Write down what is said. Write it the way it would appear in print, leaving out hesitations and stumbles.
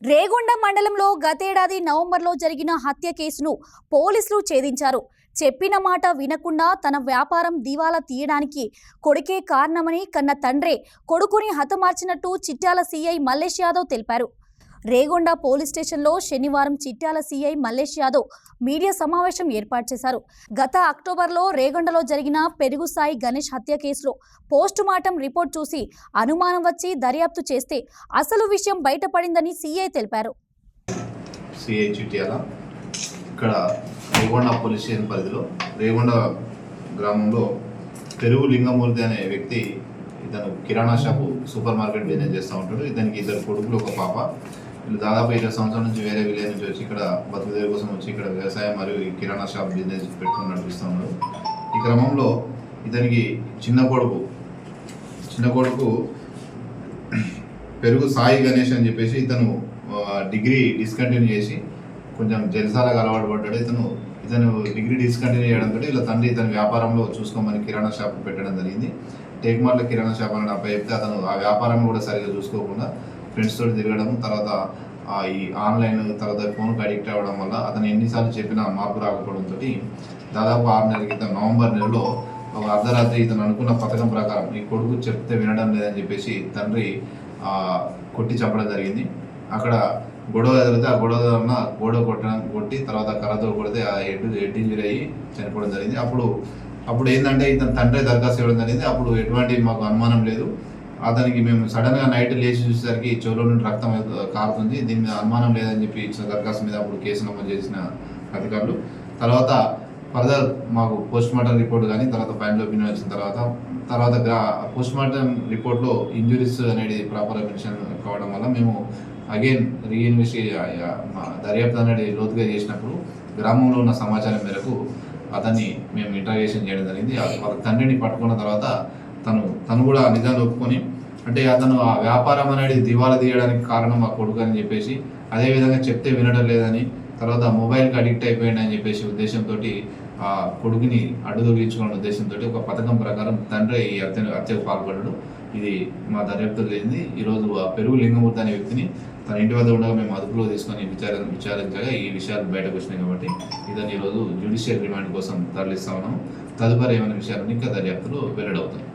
రేగొండ మండలంలో గతేడాది నవంబర్లో జరిగిన హత్య కేసును పోలీసులు ఛేదించారు. చెప్పిన మాట వినకుండా తన వ్యాపారం దివాలా తీయడానికి కొడుకే కారణమని కన్న తండ్రే కొడుకుని హతమార్చినట్టు చిట్యాల సీఐ మల్లేష్ యాదవ్ తెలిపారు. రేగొండ పోలీస్ స్టేషన్లో శనివారం చిట్యాల సీఐ మల్లేష్ యాదవ్ మీడియా సమావేశం ఏర్పాటు చేశారు. గత అక్టోబర్లో రేగొండలో జరిగిన పెరుగు సాయి గణేష్ హత్య కేసులో పోస్టుమార్టం రిపోర్ట్ చూసి అనుమానం వచ్చి దర్యాప్తు చేస్తే అసలు విషయం బయటపడిందని సీఐ తెలిపారు. సీఐ చిట్యాల ఇక్కడ రేగొండ పోలీస్ స్టేషన్ పరిధిలో రేగొండ గ్రామంలో పెరుగు లింగమూర్తి అనే వ్యక్తి, ఇతను కిరాణా షాపు సూపర్ మార్కెట్ బిజినెస్ చేస్తూ ఉంటాడు. ఇతనికి ఇద్దరు కొడుకులు, ఒక పాప. వీళ్ళు దాదాపు 20 సంవత్సరాల నుంచి వేరే విలేజ్ నుంచి వచ్చి ఇక్కడ బతుకుదేవి కోసం వచ్చి ఇక్కడ వ్యవసాయం మరియు కిరాణా షాప్ బిజినెస్ పెట్టుకుని నడిపిస్తూ ఉన్నాడు. ఈ క్రమంలో ఇతనికి చిన్న కొడుకు పెరుగు సాయి గణేష్ అని చెప్పేసి ఇతను డిగ్రీ డిస్కంటిన్యూ చేసి కొంచెం జలసాలకు అలవాటు పడ్డాడు. ఇతను డిగ్రీ డిస్కంటిన్యూ చేయడంతో ఇలా తండ్రి ఇతని వ్యాపారంలో చూసుకోమని కిరాణా షాప్ పెట్టడం జరిగింది. టేక్మార్ల కిరాణా షాప్ అని అబ్బాయి చెప్తే అతను ఆ వ్యాపారం కూడా సరిగ్గా చూసుకోకుండా ఫ్రెండ్స్ తోటి తిరగడం, తర్వాత ఈ ఆన్లైన్ తర్వాత ఫోన్కి అడిక్ట్ అవ్వడం వల్ల అతను ఎన్నిసార్లు చెప్పినా మార్పు రాకపోవడంతో దాదాపు 6 నెలల క్రితం నవంబర్ నెలలో ఒక అర్ధరాత్రి ఇతను అనుకున్న పథకం ప్రకారం ఈ కొడుకు చెప్తే వినడం లేదని చెప్పేసి తండ్రి కొట్టి చంపడం జరిగింది. అక్కడ గొడవ ఎదిరితే ఆ గొడవ కొట్టి తర్వాత కర్రతో కొడితే ఆ హెడ్ ఇంజరీ అయ్యి చనిపోవడం జరిగింది. అప్పుడు ఏంటంటే ఇతను తండ్రి దరఖాస్తు ఇవ్వడం జరిగింది. అప్పుడు ఎటువంటి మాకు అనుమానం లేదు. అతనికి మేము సడన్గా నైట్ లేచి చూసేసరికి చెవులో నుండి రక్తం కారుతుంది, దీని మీద అనుమానం లేదని చెప్పి ఇచ్చిన దరఖాస్తు మీద అప్పుడు కేసు నమోదు చేసిన అధికారులు. తర్వాత ఫర్దర్ మాకు పోస్ట్మార్టం రిపోర్ట్ కానీ తర్వాత ఫైనల్ ఒపీనియన్ వచ్చిన తర్వాత పోస్ట్మార్టం రిపోర్ట్లో ఇంజురీస్ అనేది ప్రాపర్గా మెన్షన్ కావడం వల్ల మేము అగైన్ దర్యాప్తు అనేది లోతుగా చేసినప్పుడు గ్రామంలో ఉన్న సమాచారం మేరకు అతన్ని మేము ఇంటర్వ్యూషన్ చేయడం జరిగింది. వాళ్ళ తండ్రిని పట్టుకున్న తర్వాత తను కూడా నిజాన్ని ఒప్పుకొని, అంటే అతను ఆ వ్యాపారం అనేది దివాలా తీయడానికి కారణం ఆ కొడుకు అని చెప్పేసి, అదేవిధంగా చెప్తే వినడం లేదని, తర్వాత మొబైల్కి అడిక్ట్ అయిపోయింది అని చెప్పేసి ఉద్దేశంతో ఆ కొడుకుని అడ్డుదొగించుకున్న ఉద్దేశంతో ఒక పథకం ప్రకారం తండ్రి ఈ హత్యకు పాల్పడ్డాడు. ఇది మా దర్యాప్తు లేనిది. ఈరోజు ఆ పెరుగు లింగమూర్తి అనే వ్యక్తిని తన ఇంటి వద్ద ఉండగా మేము అదుపులో తీసుకొని విచారించగా ఈ విషయాలు బయటకు వచ్చినాయి. కాబట్టి ఇదని ఈరోజు జ్యుడిషియల్ రిమాండ్ కోసం తరలిస్తా ఉన్నాము. తదుపరి ఏమైనా విషయాలు ఇంకా దర్యాప్తులు వెల్లడవుతాయి.